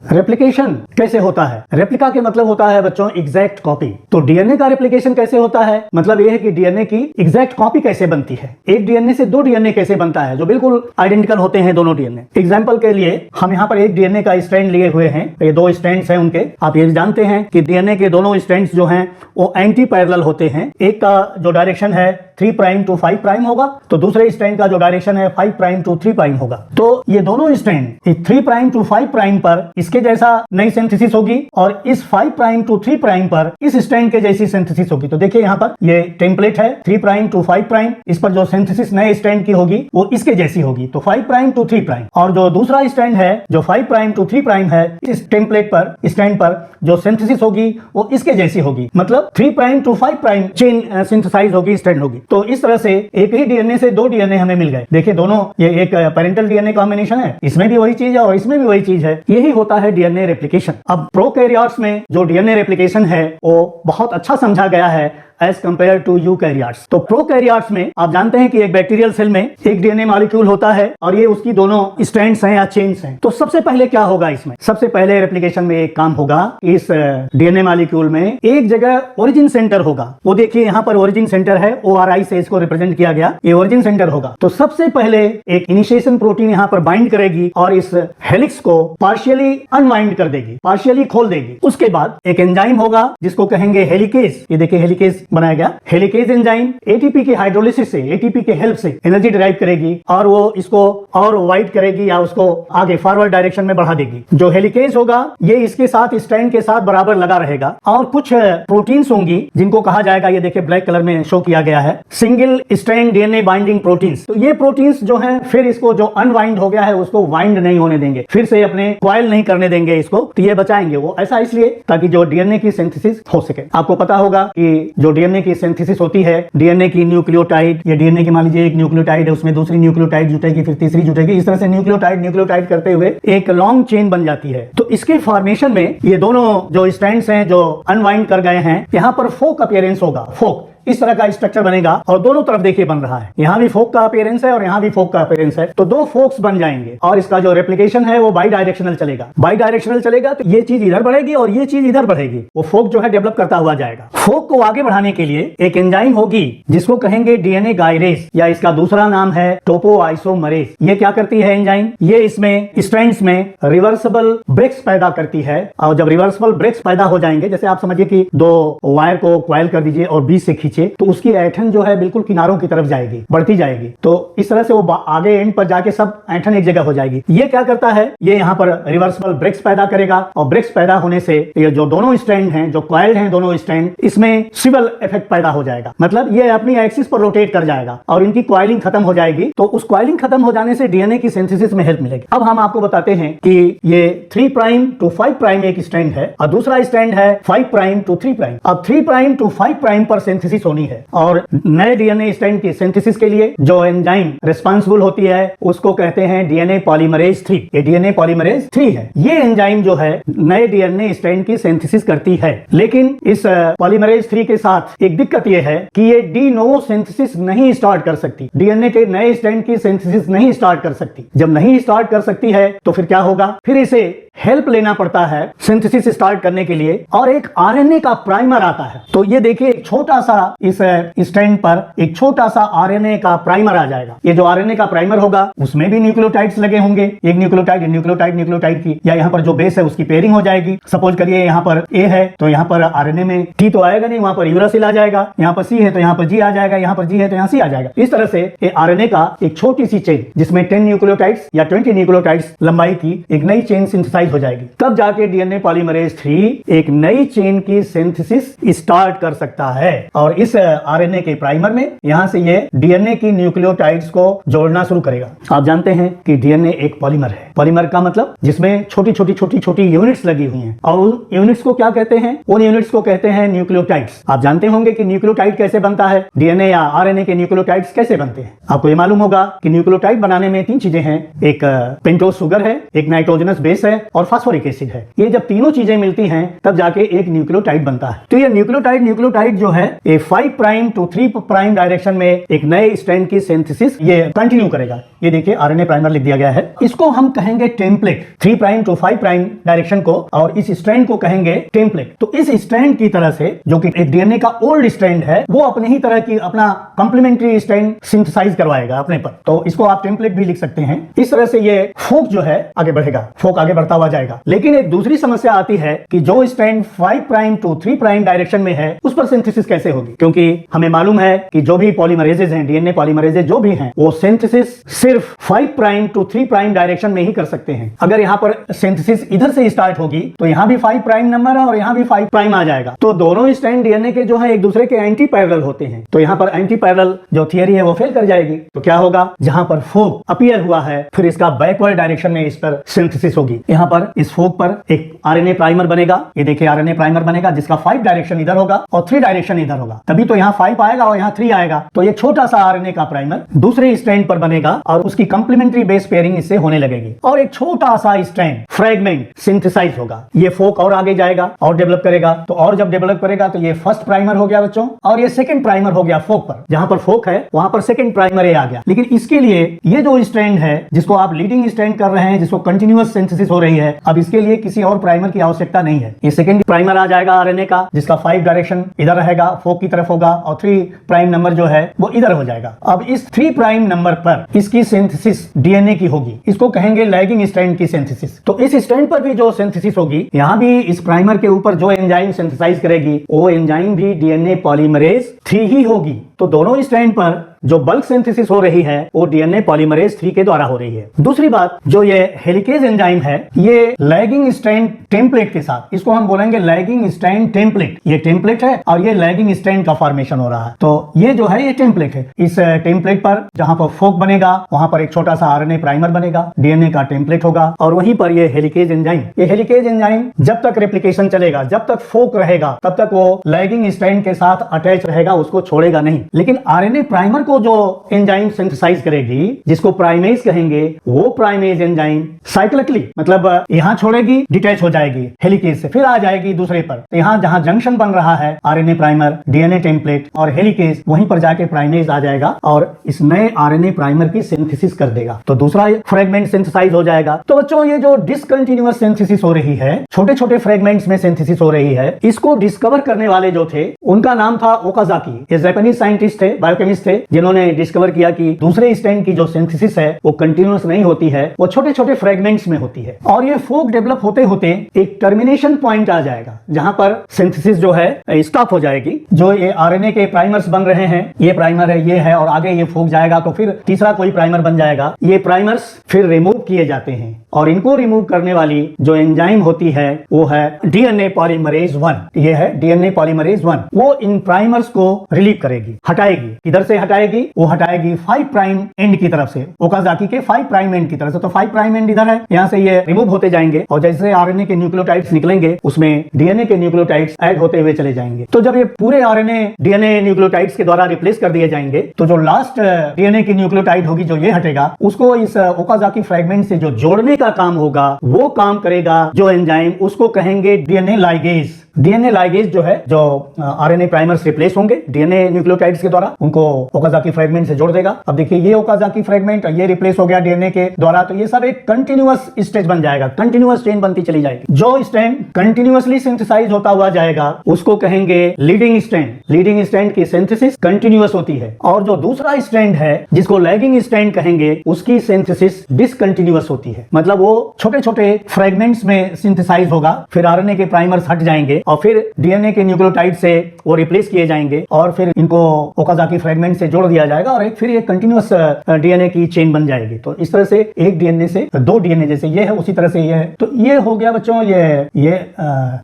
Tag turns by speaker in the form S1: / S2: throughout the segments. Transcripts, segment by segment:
S1: Replication कैसे होता है? रेप्लिका के मतलब होता है बच्चों एग्जैक्ट कॉपी। तो डीएनए का रेप्लिकेशन कैसे होता है? मतलब यह है कि डीएनए की एग्जैक्ट कॉपी कैसे बनती है, एक डीएनए से दो डीएनए कैसे बनता है जो बिल्कुल आइडेंटिकल होते हैं दोनों डीएनए। एग्जाम्पल के लिए हम यहाँ पर एक डीएनए का स्ट्रैंड लिए हुए हैं, ये दो स्ट्रैंड्स हैं उनके। आप ये जानते हैं कि डीएनए के दोनों स्ट्रैंड्स जो हैं वो एंटी पैरेलल होते हैं। एक का जो डायरेक्शन है 3 प्राइम टू 5 प्राइम होगा, तो दूसरे स्ट्रैंड का जो डायरेक्शन है 5 प्राइम टू 3 प्राइम होगा। तो ये दोनों स्ट्रैंड 3 प्राइम टू 5 प्राइम पर इसके जैसा नई सिंथेसिस होगी और इस 5 प्राइम टू 3 प्राइम पर इस स्ट्रैंड के जैसी सिंथेसिस होगी। तो देखिए यहाँ पर ये टेम्पलेट है 3 प्राइम टू 5 प्राइम, इस पर जो सिंथेसिस नए स्ट्रैंड की होगी वो इसके जैसी होगी, तो 5 प्राइम टू 3 प्राइम। और जो दूसरा स्ट्रैंड है जो 5 प्राइम टू 3 प्राइम है, इस टेम्पलेट पर स्ट्रैंड पर जो सिंथेसिस होगी वो इसके जैसी होगी, मतलब 3 prime to 5 prime chain synthesise होगी, स्ट्रैंड होगी। तो इस तरह से एक ही डीएनए से दो डीएनए हमें मिल गए। देखिए दोनों ये एक पेरेंटल डीएनए कॉम्बिनेशन है, इसमें भी वही चीज है और इसमें भी वही चीज है। यही होता है डीएनए रेप्लिकेशन। अब प्रोकैरियोट्स में जो डीएनए रेप्लिकेशन है वो बहुत अच्छा समझा गया है एज कंपेयर टू यूकैरियोट्स। तो प्रोकैरियोट्स में आप जानते हैं कि एक बैक्टीरियल सेल में एक डीएनए मॉलिक्यूल होता है और ये उसकी दोनों स्ट्रैंड्स हैं या चेन्स हैं। तो सबसे पहले क्या होगा इसमें? सबसे पहले रेप्लिकेशन में एक काम होगा, इस डीएनए मॉलिक्यूल में एक जगह ओरिजिन सेंटर होगा। वो देखिए यहाँ पर ओरिजिन सेंटर है, ORI से इसको रिप्रेजेंट किया गया, ये ओरिजिन सेंटर होगा। तो सबसे पहले एक इनिशिएशन प्रोटीन यहाँ पर बाइंड करेगी और इस हेलिक्स को पार्शियली अनवाइंड कर देगी, पार्शियली खोल देगी। उसके बाद एक एंजाइम होगा जिसको कहेंगे हेलिकेज। ये देखिए हेलिकेज बनाया गया। हेलिकेज एंजाइम एटीपी की हाइड्रोलिसिस से, एटीपी के हेल्प से एनर्जी डिराइव करेगी और वो इसको और वाइड करेगी या उसको आगे फॉरवर्ड डायरेक्शन में बढ़ा देगी। जो हेलिकेज होगा ये इसके साथ स्ट्रैंड के साथ बराबर लगा रहेगा और कुछ प्रोटीन्स होंगी जिनको कहा जाएगा, ये देखिए ब्लैक कलर में शो किया गया है, single strand DNA binding proteins. तो ये प्रोटीन्स जो है फिर इसको जो अनवाइंड हो गया है उसको वाइंड नहीं होने देंगे, फिर से अपने कॉइल नहीं करने देंगे इसको, तो ये बचाएंगे। वो ऐसा इसलिए ताकि जो डीएनए की सिंथेसिस हो सके। आपको पता होगा कि जो डीएनए की सिंथेसिस होती है, डीएनए की न्यूक्लियोटाइड, ये डीएनए की मान लीजिए एक न्यूक्लियोटाइड है, उसमें दूसरी न्यूक्लियोटाइड जुटेगी, फिर तीसरी जुटेगी, इस तरह से न्यूक्लियोटाइड करते हुए एक लॉन्ग चेन बन जाती है। तो इसके फॉर्मेशन में ये दोनों जो स्ट्रैंड्स हैं जो अनवाइंड कर गए हैं, यहाँ पर फोक अपीयरेंस होगा। फोक इस तरह का स्ट्रक्चर बनेगा और दोनों तरफ देखिए बन रहा है, यहाँ भी फोक का अपीयरेंस है और यहाँ भी फोक का अपीयरेंस है। तो दो फोक्स बन जाएंगे और इसका जो रेप्लिकेशन है वो बाई डायरेक्शनल चलेगा। बाई डायरेक्शनल चलेगा तो ये चीज इधर बढ़ेगी और ये चीज इधर बढ़ेगी। वो फोक जो है डेवलप करता हुआ जाएगा। फोक को आगे बढ़ाने के लिए एक एंजाइम होगी जिसको कहेंगे डीएनए गायरेज, या इसका दूसरा नाम है टोपोआइसोमरेज। ये क्या करती है एंजाइम? ये इसमें स्ट्रैंड्स में रिवर्सिबल ब्रेक्स पैदा करती है और जब रिवर्सिबल ब्रेक्स पैदा हो जाएंगे, जैसे आप समझिए कि दो वायर को कॉइल कर दीजिए और बीच से खींचे, तो उसकी ऐंठन जो है बिल्कुल किनारों की तरफ जाएगी, बढ़ती जाएगी। तो इस तरह से वो आगे एंड पर जाके सब ऐंठन एक जगह हो जाएगी। ये क्या करता है? ये यहाँ पर रिवर्सिबल ब्रेक्स पैदा करेगा और ब्रेक्स पैदा होने से ये जो दोनों स्ट्रैंड हैं, जो कॉइल्ड हैं दोनों स्ट्रैंड, इसमें स्विवल इफेक्ट पैदा हो जाएगा। मतलब ये अपनी एक्सिस पर रोटेट कर जाएगा और इनकी कॉइलिंग खत्म हो जाएगी। तो उस कॉइलिंग खत्म हो जाने से डीएनए की सिंथेसिस में हेल्प मिलेगी। अब हम आपको बताते हैं कि ये 3 प्राइम टू 5 प्राइम एक स्ट्रैंड है और दूसरा स्ट्रैंड है 5 प्राइम टू 3 प्राइम। अब 3 प्राइम टू 5 प्राइम पर सिंथेसिस होनी है और नए डीएनए स्ट्रैंड की सिंथेसिस के लिए जो एंजाइम रिस्पांसिबल होती है उसको कहते हैं डीएनए पॉलीमरेज 3। ये डीएनए पॉलीमरेज 3 है। ये एंजाइम जो है नए डीएनए स्ट्रैंड की सिंथेसिस करती है, लेकिन इस पॉलीमरेज 3 के साथ एक दिक्कत ये है कि ये डी नोवो सिंथेसिस नहीं स्टार्ट कर सकती, डीएनए के नए स्ट्रैंड की सिंथेसिस नहीं स्टार्ट कर सकती। जब नहीं स्टार्ट कर सकती है तो फिर क्या होगा? फिर इसे हेल्प लेना पड़ता है सिंथेसिस स्टार्ट करने के लिए और एक आरएनए का प्राइमर आता है। तो ये देखिए एक छोटा सा इस स्ट्रैंड पर एक छोटा सा आरएनए का प्राइमर आ जाएगा। ये जो आरएनए का प्राइमर होगा उसमें भी न्यूक्लियोटाइड्स लगे होंगे, एक न्यूक्लियोटाइड की, या यहाँ पर जो बेस है उसकी पेयरिंग हो जाएगी। सपोज करिए यहाँ पर ए है तो यहाँ पर आरएनए में टी तो आएगा नहीं, वहां पर यूरासिल आ जाएगा, यहाँ पर सी है तो यहाँ पर जी आ जाएगा, यहाँ पर जी है तो यहाँ सी आ जाएगा। इस तरह से ये आरएनए का एक छोटी सी चेन जिसमें 10 न्यूक्लियोटाइड्स या 20 न्यूक्लियोटाइड्स लंबाई की एक नई चेन सिंथेसाइज हो जाएगी। तब जाके डीएनए पॉलीमरेज 3 एक नई चेन की सिंथेसिस स्टार्ट कर सकता है और इस आरएनए के प्राइमर में यहां से ये डीएनए की न्यूक्लियोटाइड्स को जोड़ना शुरू करेगा। आप जानते हैं कि डीएनए एक पॉलीमर है। पॉलीमर का मतलब जिसमें छोटी छोटी यूनिट्स लगी हुई हैं और उन यूनिट्स को क्या कहते हैं? उन यूनिट्स को कहते हैं न्यूक्लियोटाइड्स। आप जानते होंगे कि न्यूक्लियोटाइड कैसे बनता है, डीएनए या आरएनए के न्यूक्लियोटाइड्स कैसे बनते हैं। आपको ये मालूम होगा कि न्यूक्लियोटाइड बनाने में 3 चीजें हैं, एक पेंटोज शुगर है, एक नाइट्रोजनस बेस है और फास्फोरिक एसिड है। ये जब तीनों चीजें मिलती हैं तब जाके एक न्यूक्लियोटाइड बनता है। तो ये न्यूक्लियोटाइड जो है ये 5 प्राइम टू 3 प्राइम डायरेक्शन में एक नए स्ट्रैंड की सिंथेसिस ये कंटिन्यू करेगा। ये देखिए आरएनए प्राइमर लिख दिया गया है, इसको हम कहेंगे template. 3 prime to 5 prime direction को और इस स्ट्रैंड को कहेंगे टेम्पलेट। तो इस स्ट्रैंड की तरह से जो कि एक डीएनए का ओल्ड स्ट्रैंड है वो अपने ही तरह की अपना कंप्लीमेंट्री स्ट्रैंड सिंथेसाइज करवाएगा अपने पर, तो इसको आप टेम्पलेट भी लिख सकते हैं। इस तरह से ये फोक जो है आगे बढ़ेगा, फोक आगे बढ़ता हुआ जाएगा। लेकिन एक दूसरी समस्या आती है कि जो strand 5 prime to 3 prime direction में है उस पर सिंथेसिस कैसे होगी, क्योंकि हमें मालूम है कि जो भी पॉलीमरेजेस हैं, डीएनए पॉलीमरेजेस जो भी हैं, वो सिंथेसिस सिर्फ 5 प्राइम टू 3 प्राइम डायरेक्शन में ही कर सकते हैं। अगर यहाँ पर सिंथेसिस इधर से स्टार्ट होगी तो यहाँ भी 5 प्राइम नंबर है और यहाँ भी 5 प्राइम आ जाएगा, तो दोनों स्ट्रैंड डीएनए के जो है एक दूसरे के एंटी पैरेलल होते हैं, तो यहाँ पर एंटी पैरेलल जो थियरी है वो फेल कर जाएगी। तो क्या होगा, जहां पर फोक अपीयर हुआ है फिर इसका बैकवर्ड डायरेक्शन में इस पर सिंथेसिस होगी। यहाँ पर इस फोक पर एक आरएनए प्राइमर बनेगा, ये देखिए आरएनए प्राइमर बनेगा जिसका 5 डायरेक्शन इधर होगा और 3 डायरेक्शन इधर होगा, तभी तो यहाँ 5 आएगा और यहाँ 3 आएगा। तो एक छोटा सा आरएनए का प्राइमर दूसरे स्ट्रैंड पर बनेगा और उसकी कंप्लीमेंट्री बेस पेयरिंग इससे होने लगेगी और एक छोटा सा स्ट्रैंड फ्रेगमेंट सिंथेसाइज होगा। ये फोक और आगे जाएगा और डेवलप करेगा, तो और जब डेवलप करेगा तो ये फर्स्ट प्राइमर हो गया बच्चों और ये सेकंड प्राइमर हो गया फोक पर। जहां पर फोक है वहां पर सेकंड प्राइमर आ गया। लेकिन इसके लिए ये जो स्ट्रैंड है जिसको आप लीडिंग स्ट्रैंड कर रहे हैं, जिसको कंटिन्यूअस सिंथेसिस हो रही है, अब इसके लिए किसी और प्राइमर की आवश्यकता नहीं है। ये सेकंड प्राइमर आ जाएगा आरएनए का जिसका 5 डायरेक्शन इधर रहेगा, फोक की तरफ होगा और 3 प्राइम नंबर जो है वो इधर हो जाएगा। अब इस 3 प्राइम नंबर पर इसकी सिंथेसिस डीएनए की होगी, इसको कहेंगे लैगिंग स्ट्रैंड की सिंथेसिस। तो इस स्ट्रैंड पर भी जो सिंथेसिस होगी, यहां भी इस प्राइमर के ऊपर जो एंजाइम सिंथेसाइज करेगी वो एंजाइम भी डीएनए पॉलीमरेज 3 ही होगी। तो दोनों स्ट्रैंड पर जो बल्क सिंथेसिस हो रही है वो डीएनए पॉलीमरेज 3 के द्वारा हो रही है। दूसरी बात, जो ये हेलिकेज एंजाइम है ये लैगिंग स्ट्रैंड टेम्पलेट के साथ, इसको हम बोलेंगे लैगिंग स्ट्रैंड टेम्पलेट। ये टेम्पलेट है और ये लैगिंग स्ट्रैंड का फॉर्मेशन हो रहा है, तो ये जो है ये टेम्पलेट है। इस टेम्पलेट पर जहां पर फोक बनेगा वहां पर एक छोटा सा आरएनए प्राइमर बनेगा, डीएनए का टेम्पलेट होगा और वहीं पर ये हेलिकेज एंजाइम, ये हेलिकेज एंजाइम जब तक रेप्लिकेशन चलेगा, जब तक फोक रहेगा तब तक वो लैगिंग स्ट्रैंड के साथ अटैच रहेगा, उसको छोड़ेगा नहीं। लेकिन आरएनए प्राइमर को जो एंजाइम सिंथेसाइज करेगी जिसको प्राइमेज कहेंगे, वो प्राइमेज एंजाइम साइक्लिकली मतलब यहां छोड़ेगी, डिटैच हो जाएगी हेलिकेज से, फिर आ जाएगी दूसरे पर। तो यहां जहां जंक्शन बन रहा है आरएनए प्राइमर, डीएनए टेम्पलेट और हेलिकेज, वहीं पर जाके प्राइमेज आ जाएगा और इस नए आरएनए प्राइमर की सिंथेसिस कर देगा, तो दूसरा फ्रेगमेंट सिंथेसाइज हो जाएगा। तो बच्चों ये जो डिसकंटिन्यूअस सिंथेसिस हो रही है, छोटे छोटे फ्रेगमेंट्स में सिंथेसिस हो रही है, इसको डिस्कवर करने वाले जो थे उनका नाम था ओकाजाकी। ये जापानीज साइंटिस्ट थे, बायोकेमिस्ट थे, जिन्होंने डिस्कवर किया कि दूसरे स्ट्रैंड की जो सिंथेसिस है वो कंटिन्यूअस नहीं होती है, वो छोटे छोटे फ्रेगमेंट्स में होती है। और ये फोक डेवलप होते होते एक टर्मिनेशन पॉइंट आ जाएगा जहां पर सिंथेसिस जो है स्टॉप हो जाएगी। जो ये आरएनए के प्राइमर्स बन रहे हैं, ये प्राइमर है, ये है, और आगे ये फोक जाएगा तो फिर तीसरा कोई प्राइमर बन जाएगा। ये प्राइमर्स फिर रिमूव किए जाते हैं और इनको रिमूव करने वाली जो एंजाइम होती है वो है डीएनए पॉलीमरेज 1। ये है डीएनए पॉलीमरेज 1। वो इन प्राइमर्स को रिलीव करेगी, हटाएगी। किधर से हटाएगी? वो हटाएगी 5 प्राइम एंड की तरफ से, ओकाजाकी के 5 प्राइम एंड की तरफ से। तो 5 प्राइम एंड इधर है, यहां से ये रिमूव होते जाएंगे और जैसे आरएनए के न्यूक्लियोटाइड्स निकलेंगे उसमें डीएनए के न्यूक्लियोटाइड्स ऐड होते हुए चले जाएंगे। तो जब ये पूरे आरएनए डीएनए न्यूक्लियोटाइड्स के द्वारा रिप्लेस कर दिए जाएंगे तो जो लास्ट डीएनए की न्यूक्लियोटाइड होगी, जो ये हटेगा, उसको इस ओकाजाकी फ्रेगमेंट से जो जोड़ने का काम होगा वो काम करेगा जो एंजाइम, उसको कहेंगे डीएनए लाइगेज। डीएनए लाइगेज जो है, जो आरएनए प्राइमर्स रिप्लेस होंगे डीएनए न्यूक्लियोटाइड्स के द्वारा, उनको ओकाजाकी फ्रेगमेंट से जोड़ देगा। अब देखिए ये ओकाजाकी फ्रेगमेंट, ये रिप्लेस हो गया डीएनए के द्वारा, तो ये सब एक कंटिन्यूअस स्टेज बन जाएगा, कंटिन्यूअस चेन बनती चली जाएगी। जो स्ट्रैंड कंटिन्यूअसली सिंथेसाइज होता हुआ जाएगा उसको कहेंगे लीडिंग स्ट्रैंड। लीडिंग स्ट्रैंड की सिंथेसिस कंटिन्यूअस होती है और जो दूसरा स्ट्रैंड है जिसको लैगिंग स्ट्रैंड कहेंगे उसकी सिंथेसिस डिसकंटिन्यूअस होती है, मतलब वो छोटे छोटे फ्रेगमेंट्स में सिंथेसाइज होगा, फिर आरएनए के प्राइमर्स हट जाएंगे और फिर डीएनए के न्यूक्लियोटाइड से वो रिप्लेस किए जाएंगे और फिर इनको ओकाजाकी फ्रेगमेंट से जोड़ दिया जाएगा और फिर ये कंटिन्यूअस डीएनए की चेन बन जाएगी। तो इस तरह से एक डीएनए से दो डीएनए, जैसे ये है उसी तरह से ये है। तो ये हो गया बच्चों, ये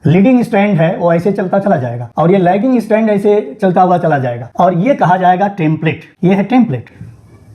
S1: लीडिंग स्ट्रैंड है वो ऐसे चलता चला जाएगा और ये लैगिंग स्ट्रैंड ऐसे चलता हुआ चला जाएगा और ये कहा जाएगा टेम्पलेट। ये है टेम्पलेट।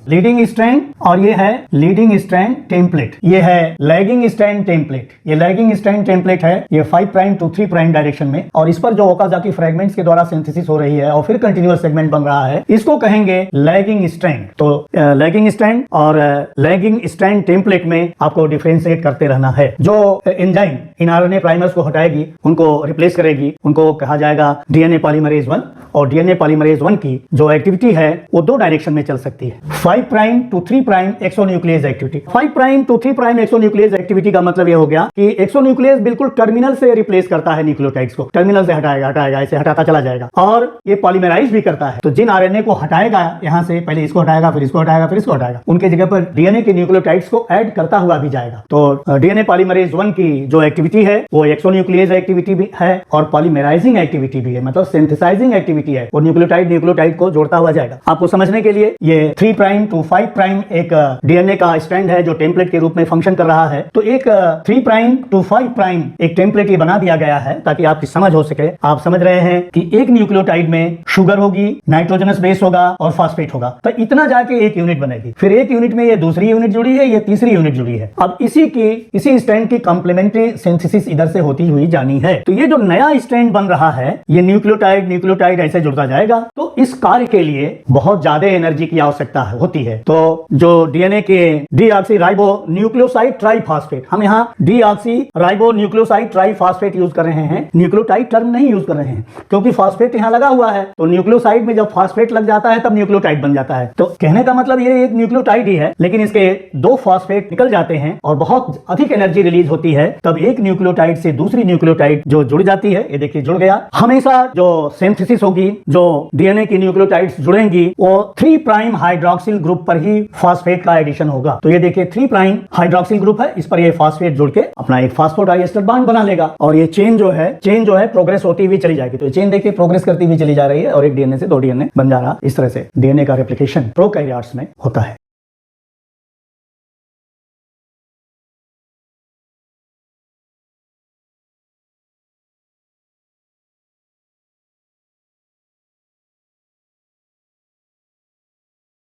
S1: लीडिंग स्ट्रैंड और ये है लीडिंग स्ट्रैंड टेम्पलेट, ये है लैगिंग स्ट्रैंड टेम्पलेट। ये लैगिंग स्ट्रैंड टेम्पलेट है, ये 5 प्राइम टू 3 प्राइम डायरेक्शन में, और इस पर जो ओकाजाकी फ्रेगमेंट्स के द्वारा सिंथेसिस हो रही है और फिर कंटिन्यूअस सेगमेंट बन रहा है, इसको कहेंगे लैगिंग स्ट्रैंड। तो लैगिंग स्ट्रैंड और लैगिंग स्ट्रैंड टेम्पलेट में आपको डिफरेंशिएट करते रहना है। जो एंजाइम इन आरएनए प्राइमर्स को हटाएगी, उनको रिप्लेस करेगी, उनको कहा जाएगा डीएनए पॉलीमरेज 1। और डीएनए पॉलीमरेज 1 की जो एक्टिविटी है वो 2 डायरेक्शन में चल सकती है, 5 prime to 3 prime exonuclease activity. 5 prime to 3 prime exonuclease activity का मतलब ये हो गया कि एक्सोन्यूक्लियस बिल्कुल टर्मिनल से रिप्लेस करता है न्यूक्लियोटाइड्स को, टर्मिनल से हटाएगा ऐसे हटाता चला जाएगा, और ये पॉलीमराइज भी करता है। तो जिन आरएनए को हटाएगा यहां से, पहले इसको हटाएगा, फिर इसको हटाएगा, फिर इसको हटाएगा, उनके जगह पर डीएनए के न्यूक्लियोटाइड्स को ऐड करता हुआ भी जाएगा। तो डीएनए पॉलीमरेज 1 की जो एक्टिविटी है वो एक्सोन्यूक्लियस एक्टिविटी भी है और पॉलीमराइजिंग एक्टिविटी भी है, मतलब सिंथेसाइजिंग एक्टिविटी है। वो न्यूक्लियोटाइड को जोड़ता हुआ जाएगा। आपको समझने के लिए ये 3 प्राइम टू 5 प्राइम एक डीएनए का स्ट्रैंड है जो टेम्पलेट के रूप में फंक्शन कर रहा है। तो एक 3 प्राइम टू 5 प्राइम एक टेम्पलेट ये बना दिया गया है ताकि आपकी समझ हो सके। आप समझ रहे हैं कि एक न्यूक्लियोटाइड में शुगर होगी, नाइट्रोजनस बेस होगा और फॉस्फेट होगा, तो इतना जाके एक यूनिट बनेगी। फिर एक यूनिट में ये दूसरी यूनिट जुड़ी है, ये तीसरी यूनिट जुड़ी है। अब इसी स्ट्रैंड की कॉम्प्लीमेंट्री सिंथेसिस इधर से होती हुई जानी है। तो ये जो नया स्ट्रैंड बन रहा है, ये न्यूक्लियोटाइड ऐसे जुड़ता जाएगा। तो इस कार्य के लिए बहुत ज्यादा एनर्जी की आवश्यकता होती है। तो जो डीएनए के डीऑक्सी राइबो न्यूक्लियोसाइड ट्राइफॉस्फेट, हम यहाँ deoxy ribo nucleoside triphosphate use कर रहे हैं, न्यूक्लियोटाइड टर्म नहीं यूज कर रहे हैं, क्योंकि फॉस्फेट यहाँ लगा हुआ है। तो न्यूक्लियोसाइड में जब फॉस्फेट लग जाता है तब न्यूक्लियोटाइड बन जाता है। तो कहने का मतलब ये एक न्यूक्लियोटाइड ही है, लेकिन इसके 2 फॉस्फेट निकल जाते हैं और बहुत अधिक एनर्जी रिलीज होती है। तब एक न्यूक्लियोटाइड से दूसरी न्यूक्लियोटाइड जो जुड़ जाती है, ये देखिए जुड़ गया। हमेशा जो सिंथेसिस होगी, जो डीएनए की न्यूक्लियोटाइड्स जुड़ेंगी, वो 3 प्राइम हाइड्रोक्सिल ग्रुप पर ही फॉस्फेट का एडिशन होगा। तो ये देखिए 3 प्राइम हाइड्रोक्सिल ग्रुप है, इस पर ये फॉस्फेट जुड़ के अपना एक फॉस्फोडाइएस्टर बॉन्ड बना लेगा और ये चेन जो है प्रोग्रेस होती हुई चली जाएगी। तो चेन देखिए प्रोग्रेस करती हुई चली जा रही है और एक डीएनए से 2 डीएनए बन जा रहा है। इस तरह से डीएनए का रेप्लिकेशन प्रोकैरियोट्स में होता है।